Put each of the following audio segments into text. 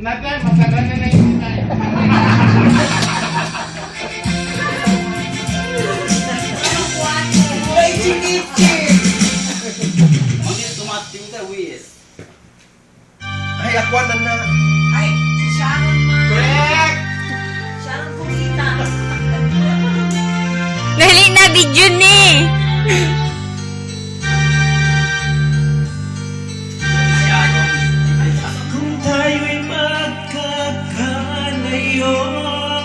Natay, matagal na yung natay. Ay, chinichi! Hindi tumating ka, Wies. Ay, akwan na. Ay, Sharon ma. Correct! Sharon Pulita. Dali na, video ni. Kung tayo'y magkakalayo,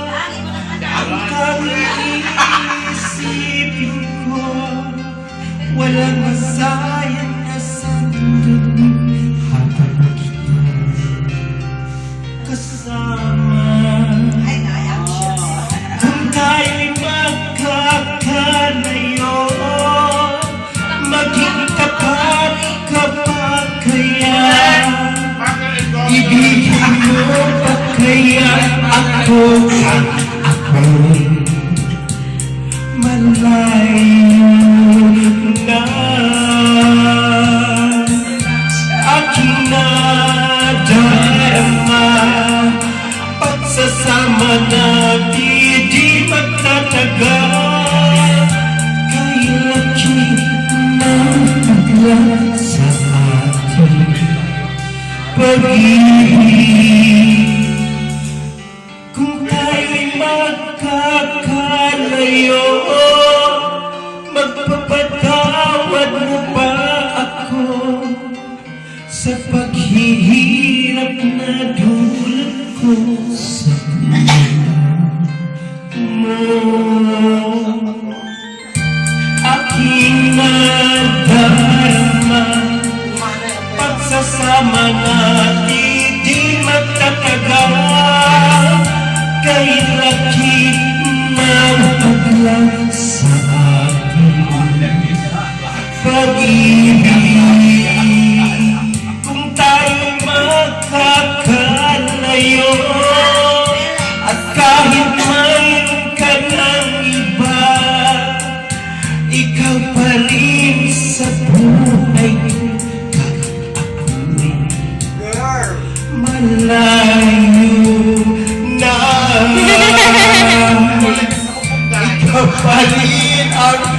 Lagi mo na ang kakaisipin ko, walang masayang na sandali habang kita kasama. Ay, na-anxious. Kung tayo'y magkakalayo, maging tapat ka ba kaya? Ibigin mo ba kaya ako at ako'y malayo na? Aking nadarama, pagsasama natin di magtatagal. Kailaki ng paglang sa ating pag-ibig. Kung tayo'y magkakalayo, magpapatawad mo ba ako sa paghihirap na dulot ko sa mo? Aking nadarama, pagsasama natin di magtatagal. Kay lakit ng paglang sa ating pag-ibig. Kung tayo'y magkakalayo, at kahit mayroon ka ng iba, ikaw pa rin sa buhay ko. Kahit ako'y malayo na, ikaw pa rin ang